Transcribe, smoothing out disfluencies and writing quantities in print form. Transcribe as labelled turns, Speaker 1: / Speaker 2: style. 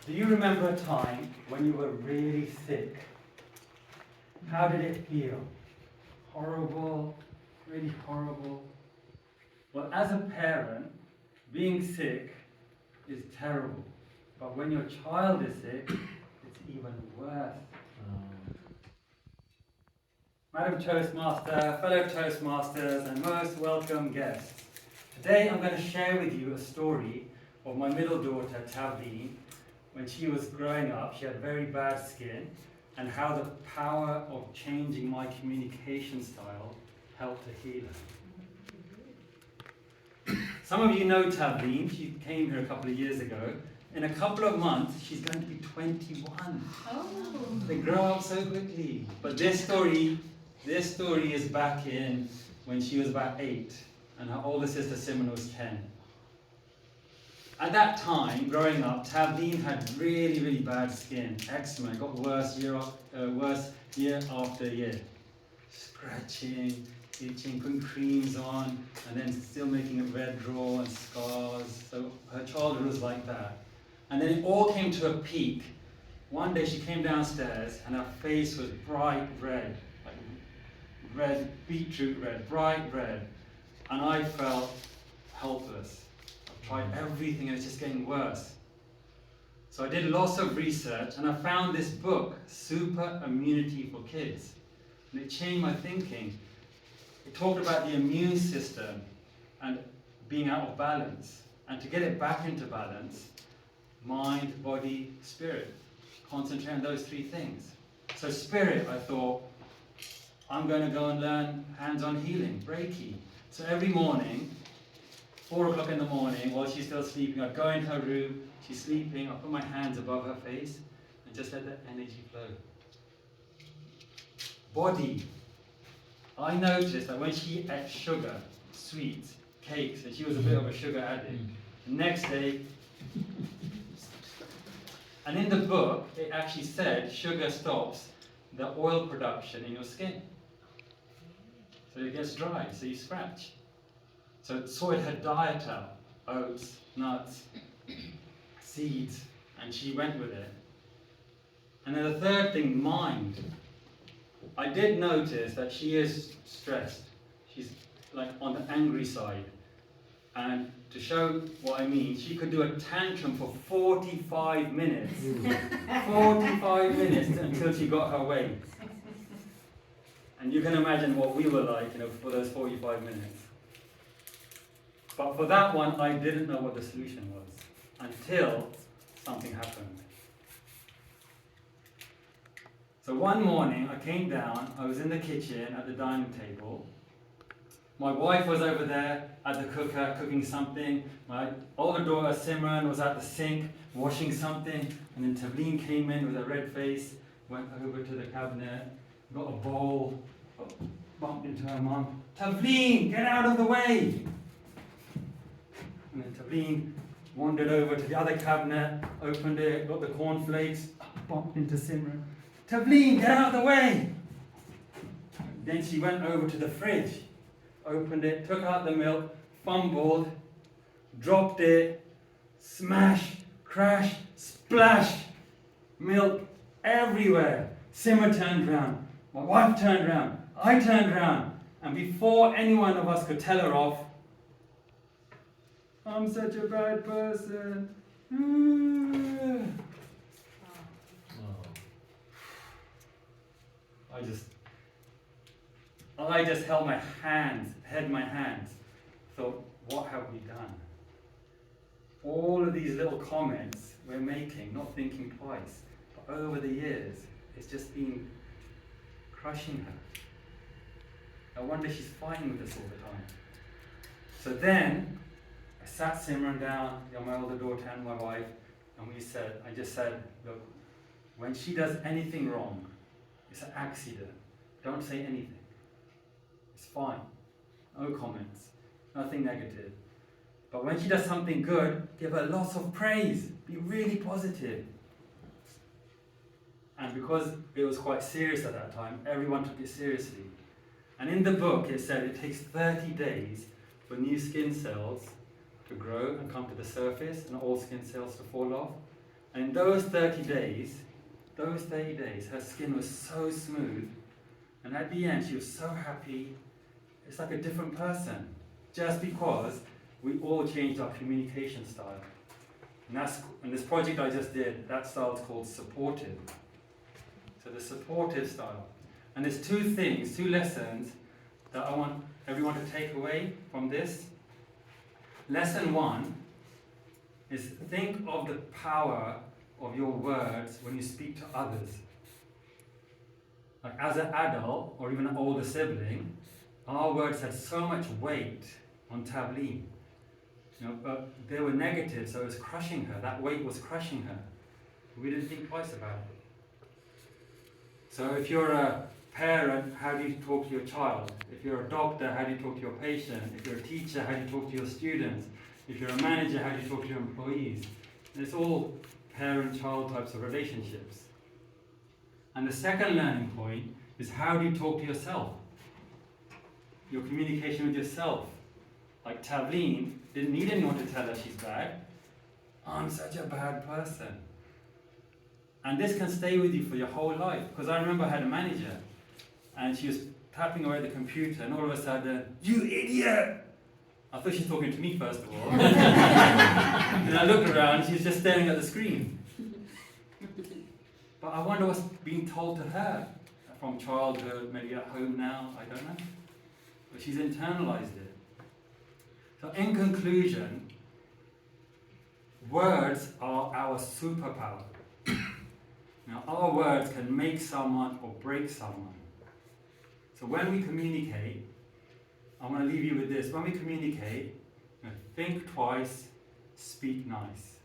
Speaker 1: Do you remember a time when you were really sick? How did it feel? Horrible, really horrible. Well, as a parent, being sick is terrible. But when your child is sick, it's even worse. Madam Toastmaster, fellow Toastmasters, and most welcome guests. Today I'm going to share with you a story of my middle daughter, Tavleen. When she was growing up, she had very bad skin, and how the power of changing my communication style helped to heal her. Some of you know Tavleen. She came here a couple of years ago. In a couple of months, she's going to be 21.
Speaker 2: Oh.
Speaker 1: They grow up so quickly. But this story is back in when she was about 8, and her older sister Simon was 10. At that time, growing up, Tavleen had really, really bad skin, eczema. It got worse year after year. Scratching, itching, putting creams on, and then still making it red raw and scars. So her childhood was like that. And then it all came to a peak. One day she came downstairs and her face was bright red, like red, beetroot red, bright red. And I felt helpless. I've tried everything and it's just getting worse. So I did lots of research and I found this book, Super Immunity for Kids. And it changed my thinking. It talked about the immune system and being out of balance. And to get it back into balance, mind, body, spirit. Concentrate on those three things. So spirit, I thought, I'm going to go and learn hands-on healing, Reiki. So every morning, 4 o'clock in the morning, while she's still sleeping, I'd go into her room, she's sleeping, I'd put my hands above her face and just let that energy flow. Body. I noticed that when she ate sugar, sweets, cakes, and she was a bit of a sugar addict, the next day, and in the book, it actually said sugar stops the oil production in your skin. So it gets dry, so you scratch. So it sorted her diet out, oats, nuts, seeds, and she went with it. And then the third thing, mind. I did notice that she is stressed. She's like on the angry side. And to show what I mean, she could do a tantrum for 45 minutes. 45 minutes until she got her way. And you can imagine what we were like, for those 45 minutes. But for that one, I didn't know what the solution was until something happened. So one morning, I came down, I was in the kitchen at the dining table. My wife was over there at the cooker cooking something. My older daughter Simran was at the sink washing something. And then Tavleen came in with a red face, went over to the cabinet, got a bowl, bumped into her mum. Tavleen, get out of the way! And then Tavleen wandered over to the other cabinet, opened it, got the cornflakes, bumped into Simran. Tavleen, get out of the way! Then she went over to the fridge, opened it, took out the milk, fumbled, dropped it, smash, crash, splash, milk everywhere. Simmer turned round, my wife turned round, I turned round, and before any one of us could tell her off, I'm such a bad person. I just held my hands, thought, what have we done? All of these little comments we're making, not thinking twice, but over the years, it's just been crushing her. I wonder she's fighting with this all the time. So then, I sat Simran down, my older daughter and my wife, and I just said, look, when she does anything wrong, it's an accident. Don't say anything. It's fine. No comments. Nothing negative. But when she does something good, give her lots of praise. Be really positive. And because it was quite serious at that time, everyone took it seriously. And in the book, it said it takes 30 days for new skin cells to grow and come to the surface and old skin cells to fall off. And those 30 days, her skin was so smooth, and at the end she was so happy. It's like a different person, just because we all changed our communication style. And this project I just did, that style is called supportive. So the supportive style. And there's two lessons that I want everyone to take away from this. Lesson 1 is think of the power of your words when you speak to others. Like as an adult or even an older sibling, our words had so much weight on Tavleen. But they were negative, so it was crushing her. That weight was crushing her. We didn't think twice about it. So if you're a parent, how do you talk to your child? If you're a doctor, how do you talk to your patient? If you're a teacher, how do you talk to your students? If you're a manager, how do you talk to your employees? And it's all parent-child types of relationships. And the second learning point is how do you talk to yourself? Your communication with yourself. Like Tavleen didn't need anyone to tell her she's bad. I'm such a bad person. And this can stay with you for your whole life. Because I remember I had a manager and she was tapping away at the computer and all of a sudden, you idiot! I thought she was talking to me first of all. And I looked around, she was just staring at the screen. But I wonder what's being told to her from childhood, maybe at home now, I don't know. But she's internalized it. So in conclusion, words are our superpower. Now our words can make someone or break someone. So when we communicate, I want to leave you with this. When we communicate, think twice, speak nice.